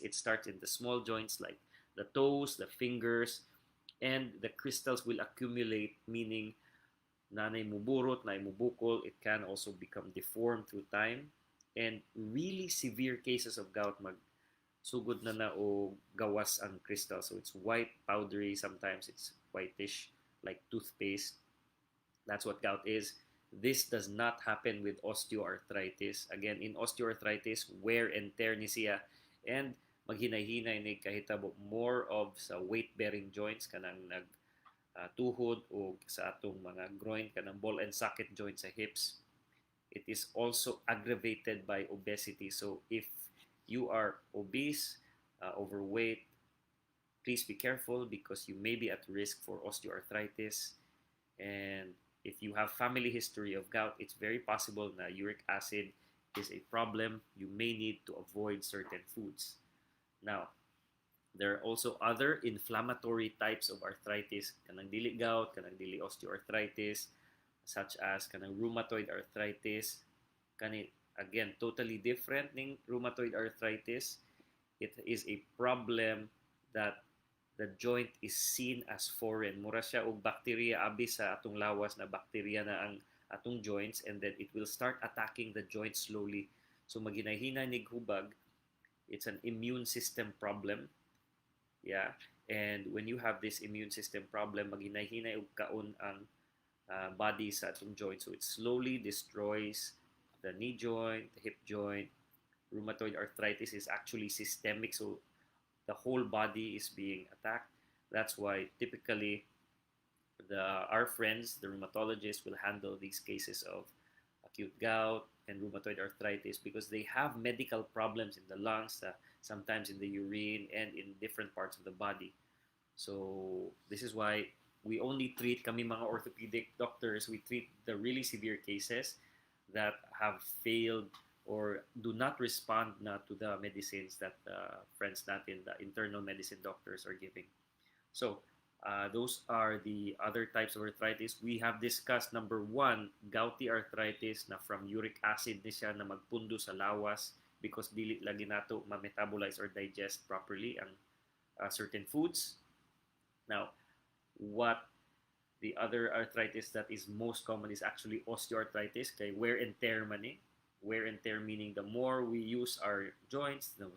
It starts in the small joints like the toes, the fingers, and the crystals will accumulate, meaning nanay muburot, nanay mubukol. It can also become deformed through time. And really severe cases of gout, sugod na na o gawas ang crystal. So it's white, powdery, sometimes it's whitish like toothpaste. That's what gout is. This does not happen with osteoarthritis. Again, in osteoarthritis, wear and tear ni siya and maghinay-hinay ni kahitabo more of sa weight-bearing joints kanang tuhod o sa atong mga groin kanang ball and socket joint sa hips. It is also aggravated by obesity. So if you are obese, overweight, please be careful because you may be at risk for osteoarthritis. And if you have family history of gout, it's very possible that uric acid is a problem. You may need to avoid certain foods. Now, there are also other inflammatory types of arthritis, kanang dili gout, kanang dili osteoarthritis, such as kanang rheumatoid arthritis. Kani again totally different ning rheumatoid arthritis. It is a problem that the joint is seen as foreign. Mura siya og bacteria abi sa atong lawas na bacteria na ang atong joints, and then it will start attacking the joint slowly. So maginahina nig hubag, it's an immune system problem. Yeah. And when you have this immune system problem, maghinay-hinay og kaon ang body sa atong joint. So it slowly destroys the knee joint, the hip joint. Rheumatoid arthritis is actually systemic, so the whole body is being attacked. That's why typically our friends, the rheumatologists, will handle these cases of acute gout and rheumatoid arthritis because they have medical problems in the lungs, sometimes in the urine, and in different parts of the body. So this is why we only treat, kami mga orthopedic doctors, we treat the really severe cases that have failed or do not respond na to the medicines that friends natin, the internal medicine doctors are giving. So those are the other types of arthritis. We have discussed number one, gouty arthritis na from uric acid ni siya na magpundo sa lawas because dili lagi nato ma-metabolize or digest properly ang certain foods. Now, what the other arthritis that is most common is actually osteoarthritis, kay wear and tear man eh. Wear and tear meaning the more we use our joints, the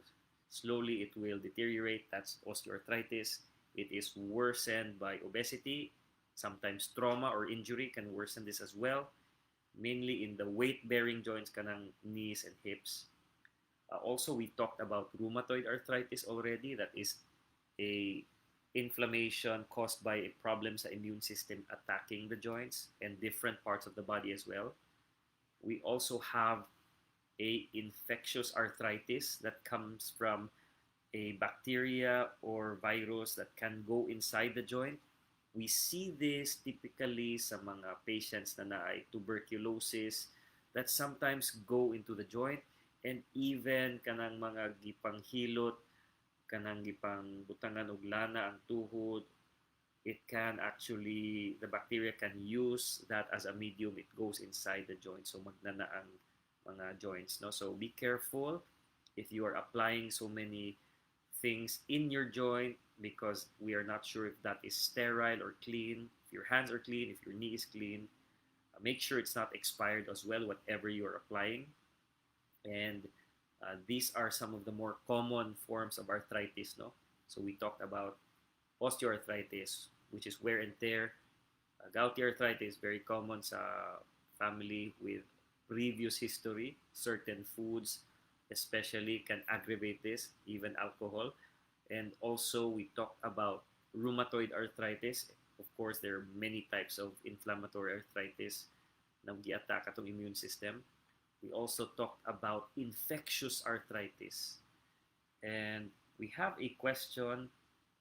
slowly it will deteriorate. That's osteoarthritis. It is worsened by obesity. Sometimes trauma or injury can worsen this as well, mainly in the weight-bearing joints, kanang knees and hips. Also, we talked about rheumatoid arthritis already. That is a inflammation caused by a problem sa immune system attacking the joints and different parts of the body as well. We also have a infectious arthritis that comes from a bacteria or virus that can go inside the joint. We see this typically sa mga patients na naay tuberculosis that sometimes go into the joint, and even kanang mga gipanghilot, kanang gipang butangan og lana ang tuhod, it can actually, the bacteria can use that as a medium. It goes inside the joint, so magnana ang mga joints, no? So be careful if you are applying so many things in your joint because we are not sure if that is sterile or clean. If your hands are clean, if your knee is clean, make sure it's not expired as well, whatever you're applying. And these are some of the more common forms of arthritis, no? So we talked about osteoarthritis, which is wear and tear. Gouty arthritis, very common sa family with previous history. Certain foods especially can aggravate this, even alcohol. And also we talked about rheumatoid arthritis. Of course, there are many types of inflammatory arthritis na gi-attack atong immune system. We also talked about infectious arthritis. And we have a question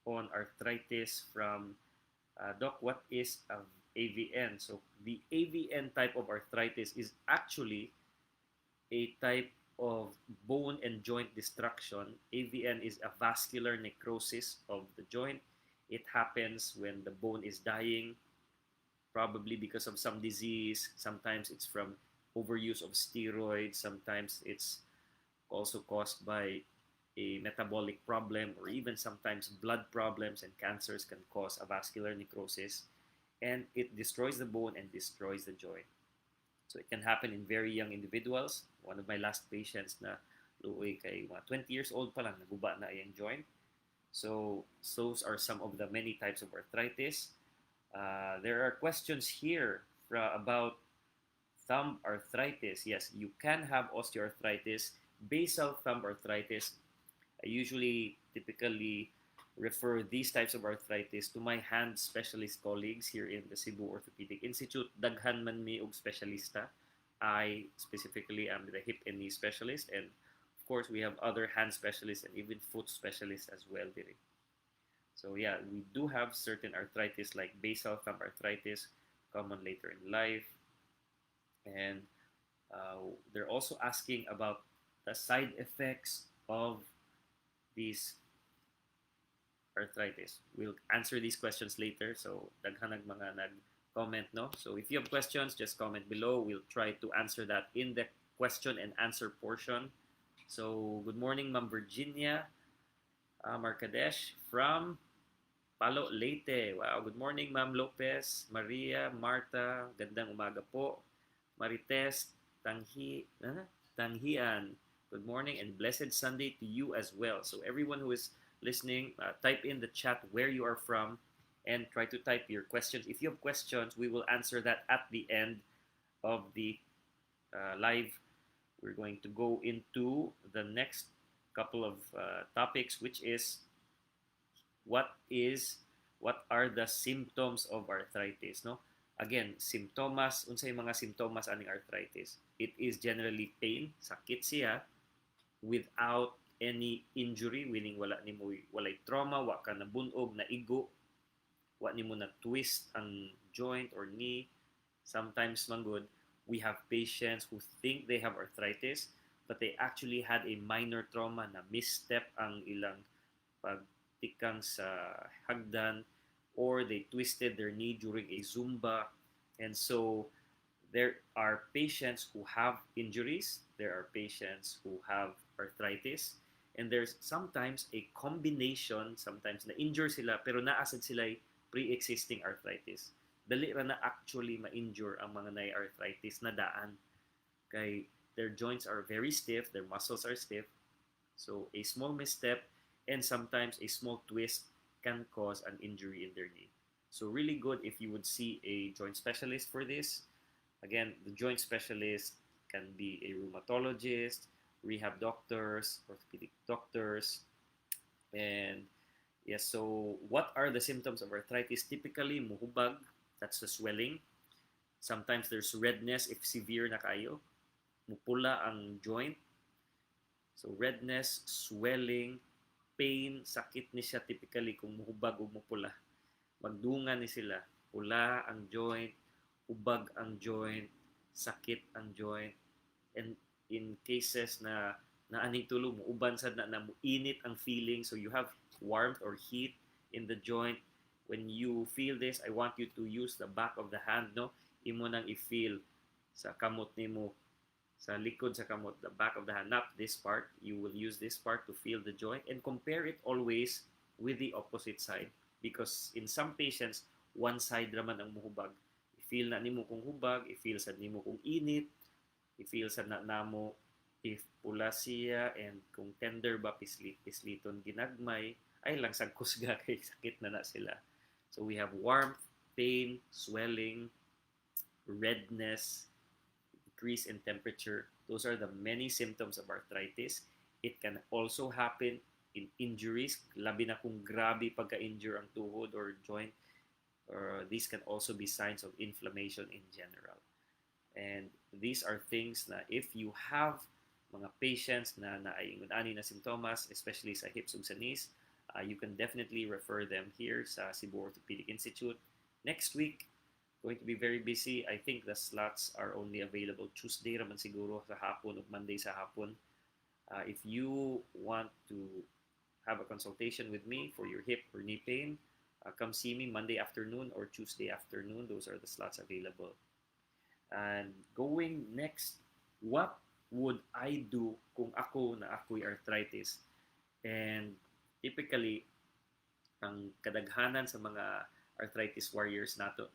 on arthritis from Doc, what is AVN? So the AVN type of arthritis is actually a type of bone and joint destruction. AVN is a vascular necrosis of the joint. It happens when the bone is dying, probably because of some disease. Sometimes it's from overuse of steroids. Sometimes it's also caused by a metabolic problem, or even sometimes blood problems and cancers can cause a vascular necrosis, and it destroys the bone and destroys the joint. So it can happen in very young individuals. One of my last patients na luoy kay mga 20 years old pa lang, naguba na iyang joint. So those are some of the many types of arthritis. There are questions here about thumb arthritis. Yes, you can have osteoarthritis, basal thumb arthritis. I usually typically refer these types of arthritis to my hand specialist colleagues here in the Cebu Orthopedic Institute. Daghan man mi og specialista. I specifically am the hip and knee specialist, and of course we have other hand specialists and even foot specialists as well diri. So yeah, we do have certain arthritis like basal thumb arthritis, common later in life, and they're also asking about the side effects of these arthritis. We'll answer these questions later. So daghanag mga nag-comment, no? So if you have questions, just comment below. We'll try to answer that in the question and answer portion. So good morning, Ma'am Virginia Marcadesh from Palo Leyte. Wow, good morning, Ma'am Lopez, Maria, Marta, gandang umaga po. Marites, Tanghian, good morning and blessed Sunday to you as well. So everyone who is listening, type in the chat where you are from and try to type your questions. If you have questions, we will answer that at the end of the live. We're going to go into the next couple of topics, which is what are the symptoms of arthritis, no? Again, symptoms, unsay mga symptoms aning arthritis. It is generally pain, sakit siya, without any injury, meaning walay trauma, wa ka nabunog, naigo, wa nimo na twist ang joint or knee. Sometimes man good, we have patients who think they have arthritis, but they actually had a minor trauma na misstep ang ilang pagtikang sa hagdan, or they twisted their knee during a Zumba. And so there are patients who have injuries, there are patients who have arthritis, and there's sometimes a combination, sometimes na-injure sila, pero naasad sila pre-existing arthritis. Dali ra na actually ma-injure ang mga na-arthritis na daan. Kay their joints are very stiff, their muscles are stiff, so a small misstep and sometimes a small twist can cause an injury in their knee. So really good if you would see a joint specialist for this. Again, the joint specialist can be a rheumatologist, rehab doctors, orthopedic doctors. And yes, so what are the symptoms of arthritis? Typically, muhubag, that's the swelling. Sometimes there's redness if severe na kayo. Mupula ang joint. So redness, swelling, pain, sakit ni siya typically kung muhubag o mupula. Magdungan ni sila. Pula ang joint, ubag ang joint, sakit ang joint. And in cases na aning tulo mo, uban sad na muinit ang feeling, so you have warmth or heat in the joint. When you feel this, I want you to use the back of the hand, no? Imo nang i-feel sa kamot nimo, sa likod sa kamot, the back of the hand, not this part. You will use this part to feel the joint and compare it always with the opposite side. Because in some patients, one side raman ang muhubag. I-feel na nimo kung hubag, i-feel sa nimo kung init, i-feel sa na namo if pula siya, and kung tender ba pisliton ginagmay, ay lang sagkusga kay sakit na sila. So we have warmth, pain, swelling, redness, decrease in temperature. Those are the many symptoms of arthritis. It can also happen in injuries. Labi na kung grabe pagka-injure ang tuhod or joint. Or these can also be signs of inflammation in general. And these are things na if you have mga patients na naayingon-ani na symptoms, especially sa hips ug sa knees, you can definitely refer them here sa Cebu Orthopedic Institute. Next week, going to be very busy. I think the slots are only available Tuesday raman siguro sa hapon o Monday sa hapon. If you want to have a consultation with me for your hip or knee pain, come see me Monday afternoon or Tuesday afternoon. Those are the slots available. And going next, what would I do kung ako'y arthritis? And typically, ang kadaghanan sa mga arthritis warriors nato,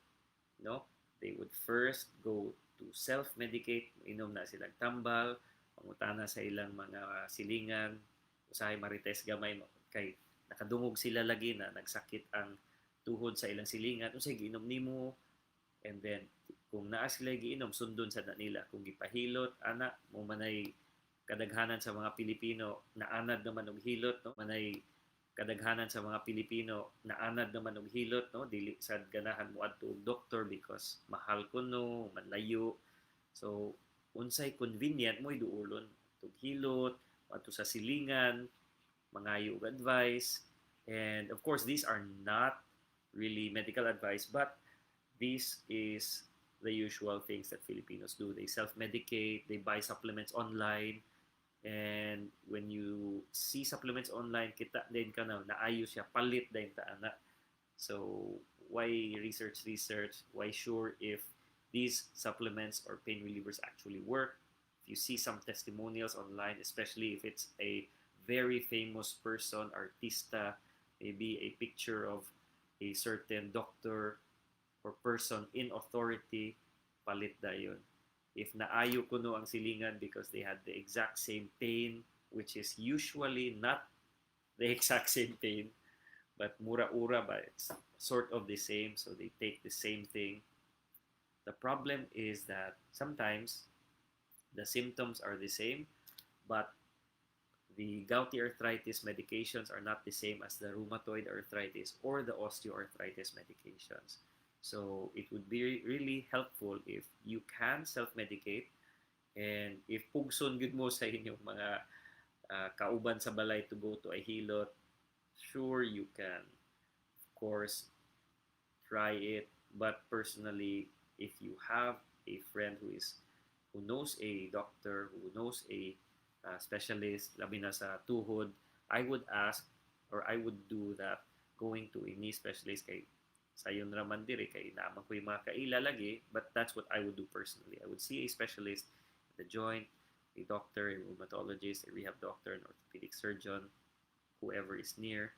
no? They would first go to self-medicate, inom na silang tambal, pangutana sa ilang mga silingan, usahay marites gamay kay nakadungog sila lagi na nagsakit ang tuhod sa ilang silingan, unsay giinom nimo, and then kung naa sila giinom sundon sa nila, kung gipahilot ana mo manay kadaghanan sa mga Pilipino naanad naman og hilot, no, manay kadaghanan sa mga Pilipino naanad naman og hilot, no, dili sad ganahan mo adto og doktor because mahal kuno manlayo. So unsay convenient mo iduolon og hilot adto sa silingan, mangayo og advice. And of course these are not really medical advice, but this is the usual things that Filipinos do. They self-medicate, they buy supplements online, and when you see supplements online, kita din ka na naayos siya, palit din ta ana. So why research? Why sure if these supplements or pain relievers actually work? If you see some testimonials online, especially if it's a very famous person, artista, maybe a picture of a certain doctor or person in authority, palit dayon. If naayo kuno ang silingan because they had the exact same pain, which is usually not the exact same pain, but mura-ura ba, it's sort of the same, so they take the same thing. The problem is that sometimes the symptoms are the same, but the gouty arthritis medications are not the same as the rheumatoid arthritis or the osteoarthritis medications. So it would be really helpful if you can self-medicate, and if pugson good mo sa inyong mga kauban sa balay to go to a hilot, sure you can, of course, try it. But personally, if you have a friend who knows a doctor, who knows a specialist, labi na sa tuhod, I would ask or I would do that, going to a knee specialist kay sayon raman diri kay naman ko yung mga kaila lagi, but that's what I would do personally. I would see a specialist, the joint, a doctor, a rheumatologist, a rehab doctor, an orthopedic surgeon, whoever is near,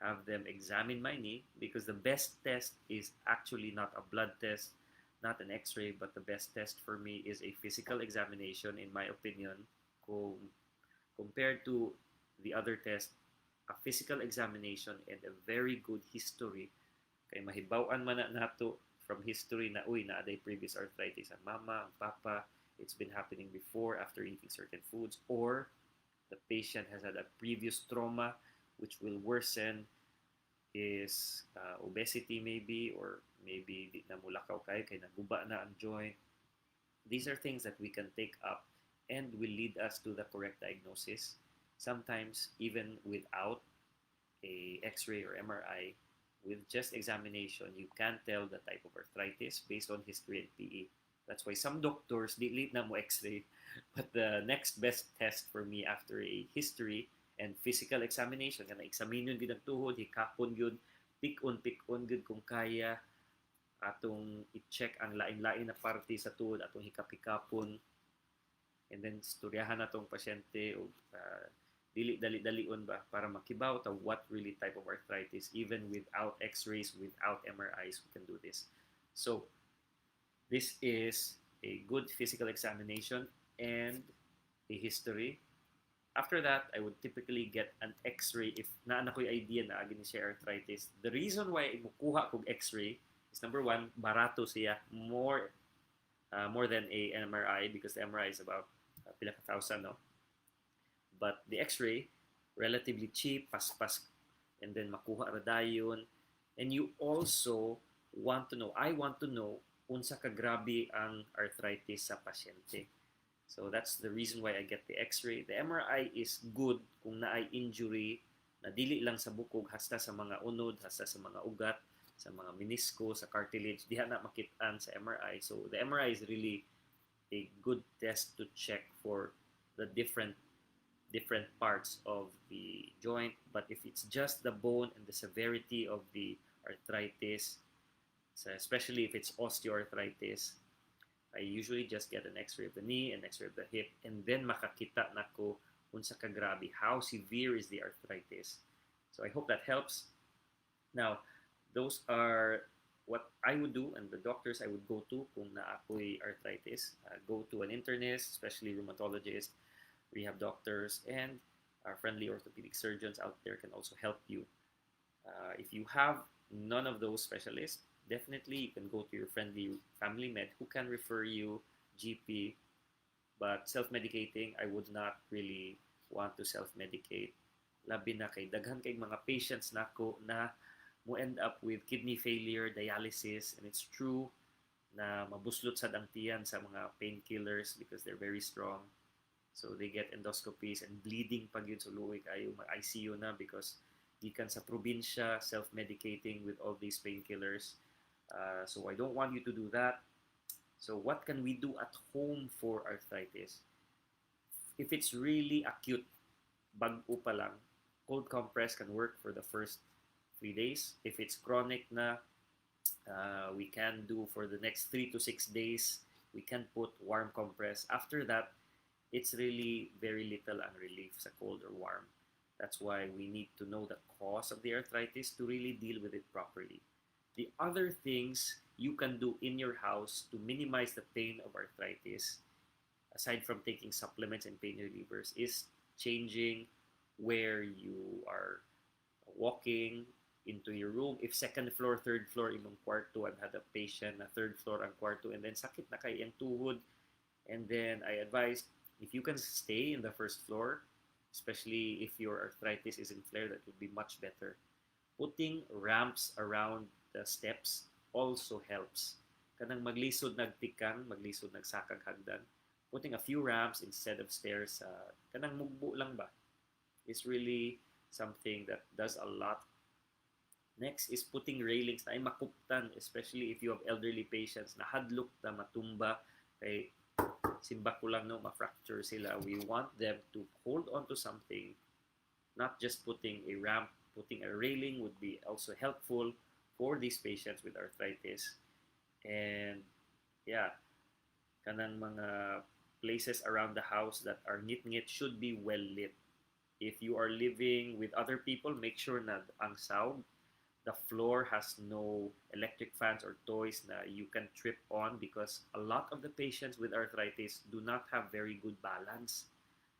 have them examine my knee, because the best test is actually not a blood test, not an x-ray, but the best test for me is a physical examination, in my opinion. Compared to the other test, a physical examination and a very good history, kay mahibaw-an man na nato from history na uy naaday previous arthritis ang mama, ang papa, it's been happening before after eating certain foods, or the patient has had a previous trauma which will worsen his obesity maybe, or maybe di na mulakaw kayo kay naguba na ang joint. These are things that we can take up and will lead us to the correct diagnosis, sometimes even without a x-ray or MRI. With just examination, you can tell the type of arthritis based on history and PE. That's why some doctors delete na mo x-ray, but the next best test for me after a history and physical examination, kana examinin gid ang tuhod, hikapon gyud, pikon gud kung kaya, atong i-check ang lain-lain na parte sa tuhod, atong hikap-hikapon, and then istoryahan natong pasyente o dali-dali-dalion ba para makibaw ta what really type of arthritis. Even without x-rays, without MRIs, we can do this. So this is a good physical examination and a history. After that, I would typically get an x-ray if naana ko'y idea na agin siya arthritis. The reason why imukuha kog x-ray is, number one, barato siya, more than a MRI, because the MRI is about pila ka thousand, no? But the x-ray, relatively cheap, paspas, and then makuha ra dayon. And you also want to know, I want to know, unsa ka grabe ang arthritis sa pasyente. So that's the reason why I get the x-ray. The MRI is good kung naay injury na dili lang sa bukog, hasta sa mga unod, hasta sa mga ugat, sa mga menisco, sa cartilage, diha na makit-an sa MRI. So the MRI is really a good test to check for the different parts of the joint. But if it's just the bone and the severity of the arthritis, so especially if it's osteoarthritis, I usually just get an x-ray of the knee, an x-ray of the hip, and then makakita na ko unsa ka grabe, how severe is the arthritis. So I hope that helps. Now, those are what I would do and the doctors I would go to kung naakoy arthritis. Go to an internist, especially rheumatologist, rehab doctors, and our friendly orthopedic surgeons out there can also help you. If you have none of those specialists, definitely you can go to your friendly family med who can refer you, GP. But self-medicating, I would not really want to self-medicate. Labi na kay daghan kay mga patients nako na mo end up with kidney failure, dialysis, and it's true na mabuslot sa dangtiyan sa mga painkillers because they're very strong. So they get endoscopies and bleeding pag yun. So luoy kayo mag-ICU na because gikan sa probinsya, self-medicating with all these painkillers. So I don't want you to do that. So what can we do at home for arthritis? If it's really acute, bag-o pa lang, cold compress can work for the first 3 days. If it's chronic na, we can do for the next 3 to 6 days. We can put warm compress. After that, it's really very little ang relief sa cold or warm. That's why we need to know the cause of the arthritis to really deal with it properly. The other things you can do in your house to minimize the pain of arthritis, aside from taking supplements and pain relievers, is changing where you are walking into your room. If second floor, third floor, imong kwarto, I've had a patient na third floor ang kwarto and then sakit na kay ang tuhod. And then I advise, if you can stay in the first floor, especially if your arthritis is in flare, that would be much better. Putting ramps around the steps also helps. Kanang maglisod nagtikang, maglisod nagsakag hagdan. Putting a few ramps instead of stairs, kanang mugbo lang ba, is really something that does a lot. Next is putting railings na ay makuptan, especially if you have elderly patients na hadlok na matumba kay simba ko lang no, ma-fracture sila. We want them to hold on to something, not just putting a ramp. Putting a railing would be also helpful for these patients with arthritis. And yeah, kanang mga places around the house that are ngit-ngit should be well lit. If you are living with other people, make sure na ang sound, the floor has no electric fans or toys na you can trip on because a lot of the patients with arthritis do not have very good balance.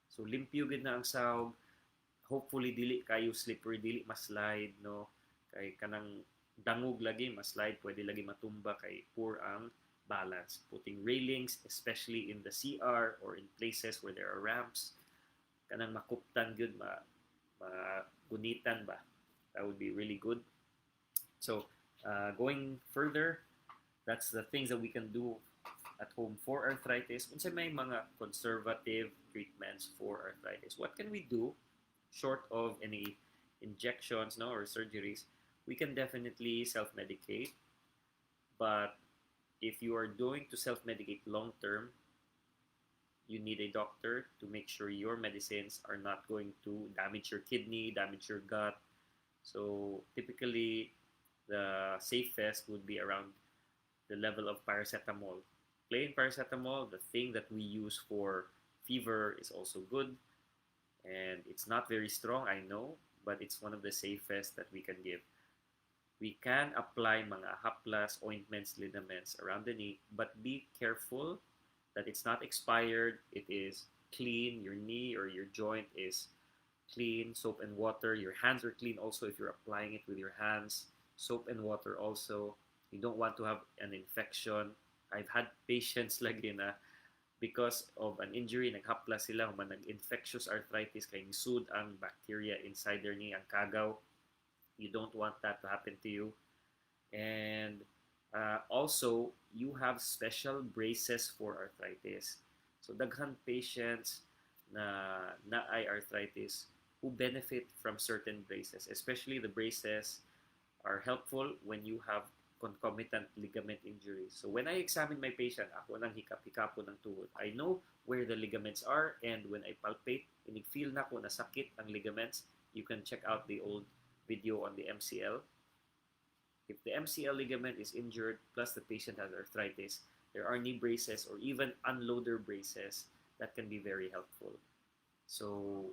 So limpyo gid na ang sound. Hopefully dili kayo slippery, dili maslide no. Kay kanang dangog lagi maslide, pwede lagi matumba kay poor ang balance. Putting railings, especially in the CR or in places where there are ramps, kanang makuptan good, magunitan ba. That would be really good. So going further, that's the things that we can do at home for arthritis. Unsa may mga conservative treatments for arthritis? What can we do short of any injections no, or surgeries? We can definitely self-medicate. But if you are going to self-medicate long-term, you need a doctor to make sure your medicines are not going to damage your kidney, damage your gut. So typically, the safest would be around the level of paracetamol. Plain paracetamol, the thing that we use for fever, is also good. And it's not very strong, I know, but it's one of the safest that we can give. We can apply mga haplas, ointments, liniments around the knee, but be careful that it's not expired, it is clean, your knee or your joint is clean, soap and water, your hands are clean also if you're applying it with your hands, soap and water also. You don't want to have an infection. I've had patients lagi na because of an injury, naghapla sila, human nag-infectious arthritis, kay nisud ang bacteria inside their knee, ang kagaw. You don't want that to happen to you. And also, you have special braces for arthritis. So, daghan patients na ay arthritis who benefit from certain braces. Especially the braces are helpful when you have concomitant ligament injuries. So when I examine my patient, ako nang hikap-hikapo ng tuhod, I know where the ligaments are, and when I palpate, feel na ko na sakit ang ligaments, you can check out the old video on the MCL. If the MCL ligament is injured, plus the patient has arthritis, there are knee braces or even unloader braces that can be very helpful. So,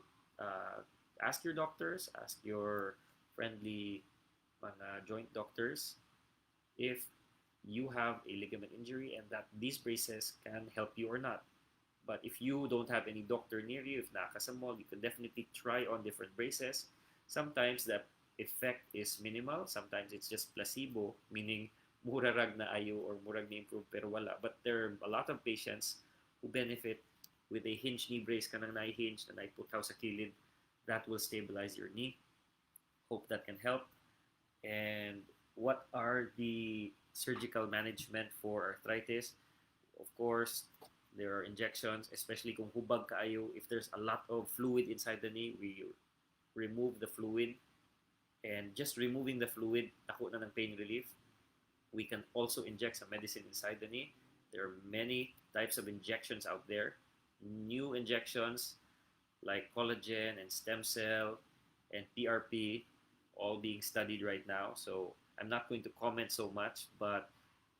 ask your doctors, ask your friendly mga joint doctors if you have a ligament injury and that these braces can help you or not. But if you don't have any doctor near you, if nakasama, you can definitely try on different braces. Sometimes the effect is minimal. Sometimes it's just placebo, meaning murarag na ayo or murag na improve pero wala. But there are a lot of patients who benefit with a hinge knee brace ka nang nai-hinge na naiputaw sa kilid. That will stabilize your knee. Hope that can help. And what are the surgical management for arthritis? Of course, there are injections, especially kung hubag kaayo. If there's a lot of fluid inside the knee, we remove the fluid. And just removing the fluid, ako na ng pain relief. We can also inject some medicine inside the knee. There are many types of injections out there. New injections like collagen and stem cell and PRP all being studied right now. So I'm not going to comment so much, but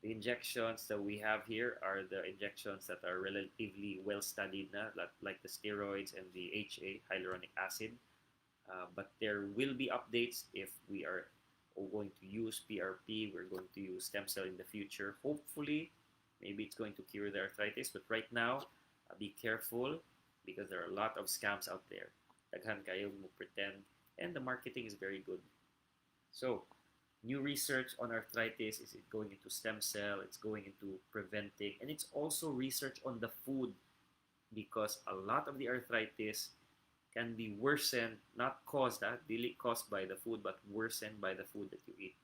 the injections that we have here are the injections that are relatively well studied na, like the steroids and the HA, hyaluronic acid. But there will be updates if we are going to use PRP, we're going to use stem cell in the future. Hopefully, maybe it's going to cure the arthritis, but right now, be careful because there are a lot of scams out there. Daghan kayo mo pretend, and the marketing is very good. So, new research on arthritis is it going into stem cell, it's going into preventing, and it's also research on the food because a lot of the arthritis can be worsened, not caused, really caused by the food, but worsened by the food that you eat.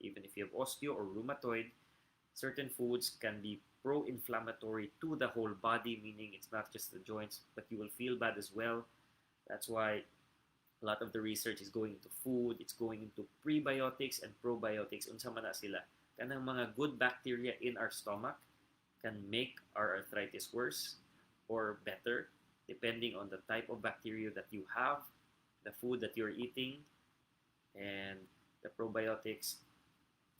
Even if you have osteo or rheumatoid, certain foods can be pro-inflammatory to the whole body, meaning it's not just the joints, but you will feel bad as well. That's why a lot of the research is going into food, it's going into prebiotics and probiotics. Unsa man na sila. Kanang mga good bacteria in our stomach can make our arthritis worse or better depending on the type of bacteria that you have, the food that you're eating, and the probiotics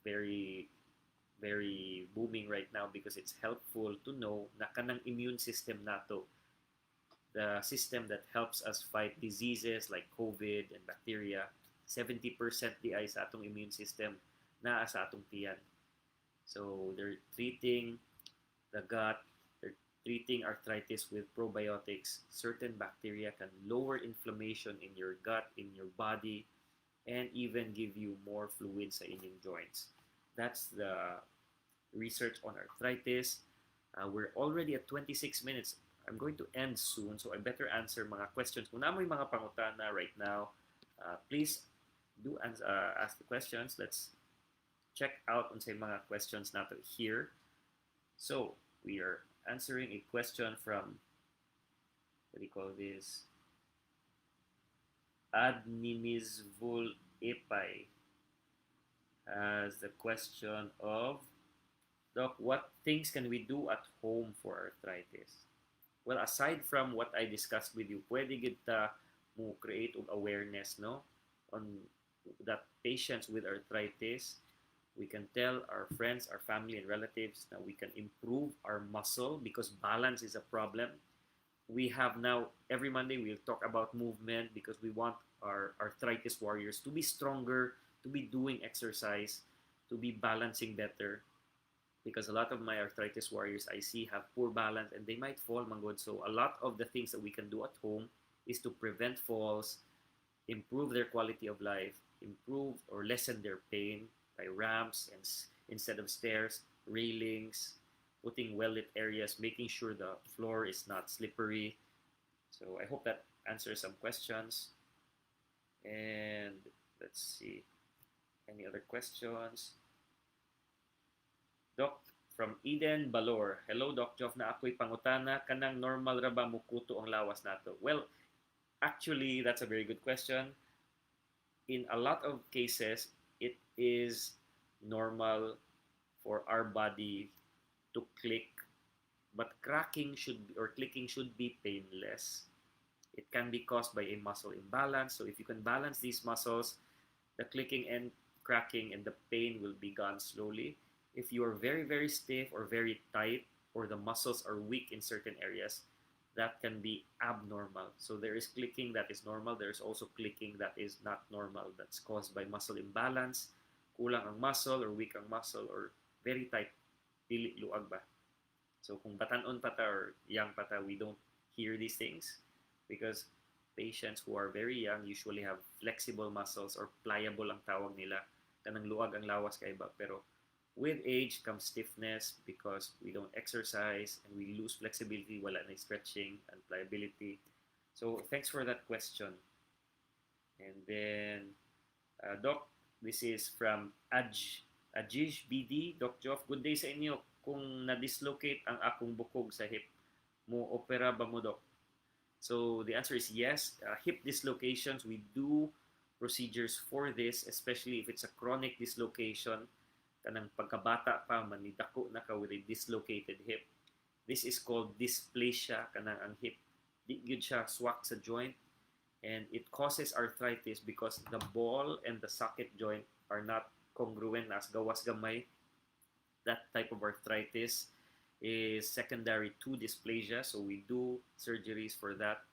very very booming right now because it's helpful to know na kanang immune system nato, the system that helps us fight diseases like COVID and bacteria, 70% di ay sa atong immune system na sa atong tiyan. So they're treating the gut, they're treating arthritis with probiotics. Certain bacteria can lower inflammation in your gut, in your body, and even give you more fluid sa inyong joints. That's the research on arthritis. We're already at 26 minutes. I'm going to end soon, so I better answer mga questions. Kung namoy mga pangutana right now, please do ask the questions. Let's check out on say mga questions nato here. So, we are answering a question from, what do you call this? Adninizvul Epay has the question of, Doc, what things can we do at home for arthritis? Well, aside from what I discussed with you, pwede kita mo create of awareness, no, on that patients with arthritis, we can tell our friends, our family, and relatives that we can improve our muscle because balance is a problem. We have now, every Monday, we'll talk about movement because we want our arthritis warriors to be stronger, to be doing exercise, to be balancing better. Because a lot of my arthritis warriors I see have poor balance and they might fall, manggod. So a lot of the things that we can do at home is to prevent falls, improve their quality of life, improve or lessen their pain by ramps and instead of stairs, railings, putting well-lit areas, making sure the floor is not slippery. So I hope that answers some questions. And let's see, any other questions? Doc from Eden Balor. Hello, Doc Joff, na ako'y pangutana. Kanang normal ra ba mukuto ang lawas nato? Well, actually, that's a very good question. In a lot of cases, it is normal for our body to click, but cracking should be, or clicking should be painless. It can be caused by a muscle imbalance. So if you can balance these muscles, the clicking and cracking and the pain will be gone slowly. If you are very, very stiff or very tight, or the muscles are weak in certain areas, that can be abnormal. So there is clicking that is normal. There is also clicking that is not normal. That's caused by muscle imbalance, kulang ang muscle or weak ang muscle or very tight, dili luag ba. So kung batanon pa ta or young pa ta, we don't hear these things because patients who are very young usually have flexible muscles or pliable ang tawag nila. Kanang luag ang lawas kay iba. Pero with age comes stiffness because we don't exercise and we lose flexibility, wala na stretching and pliability. So thanks for that question. And then, Doc, this is from Ajish BD. Doc Joff, good day sa inyo. Kung na-dislocate ang akong bukog sa hip, mo opera ba mo, Doc? So the answer is yes. Hip dislocations, we do procedures for this, especially if it's a chronic dislocation, kanang pagkabata pa, manidako na ka with a dislocated hip. This is called dysplasia, kanang ang hip. Di gyud siya swak sa joint, and it causes arthritis because the ball and the socket joint are not congruent as gawas gamay. That type of arthritis is secondary to dysplasia, so we do surgeries for that.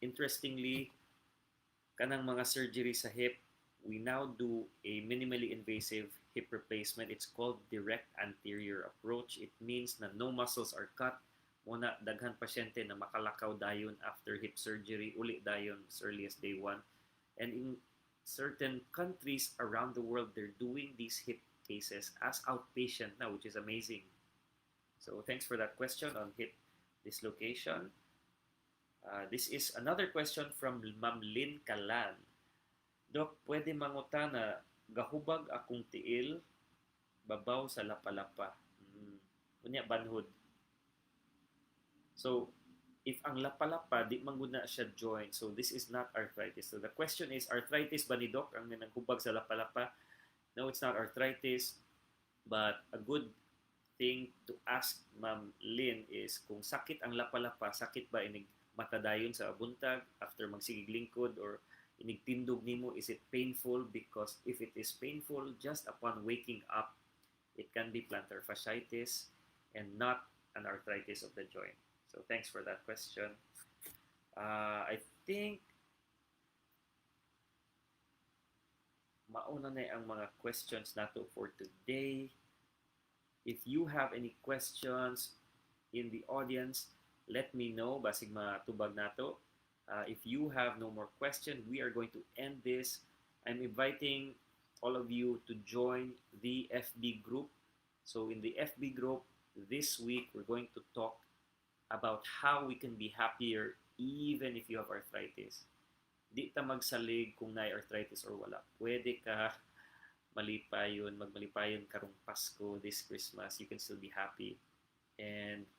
Interestingly, kanang mga surgery sa hip, we now do a minimally invasive hip replacement. It's called direct anterior approach. It means na no muscles are cut. Muna, daghan pasyente na makalakaw dayon after hip surgery, uli dayon as early as day 1. And in certain countries around the world, they're doing these hip cases as outpatient now, which is amazing. So thanks for that question on hip dislocation. This is another question from Ma'am Lynn Kalan. Dok, pwede mangutana, gahubag akong tiil, babaw sa lapalapa. Kunya banhud. So, if ang lapalapa, di mangguna siya joint, so this is not arthritis. So the question is, arthritis ba ni Doc ang nanghubag sa lapalapa? No, it's not arthritis, but a good thing to ask Ma'am Lynn is kung sakit ang lapalapa, sakit ba inig matadayon sa buntag after magsigig lingkod or inigtindog nimo, is it painful? Because if it is painful just upon waking up, it can be plantar fasciitis and not an arthritis of the joint. So thanks for that question. I think mauna na ang mga questions nato for today. If you have any questions in the audience, let me know. Basig matubag nato. If you have no more questions, we are going to end this. I'm inviting all of you to join the FB group. So in the FB group, this week, we're going to talk about how we can be happier even if you have arthritis. Di ta magsalig kung na arthritis or wala. Pwede ka magmalipayon karong Pasko, this Christmas. You can still be happy. And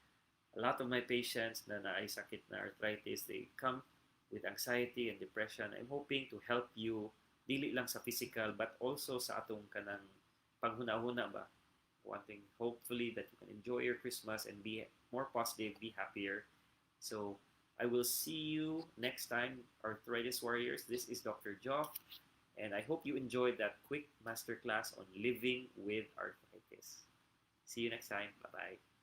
a lot of my patients na naay sakit na arthritis, they come with anxiety and depression. I'm hoping to help you, dili lang sa physical, but also sa atong kanang panghuna-huna ba? Wanting, hopefully, that you can enjoy your Christmas and be more positive, be happier. So, I will see you next time, Arthritis Warriors. This is Dr. Joff, and I hope you enjoyed that quick masterclass on living with arthritis. See you next time. Bye-bye.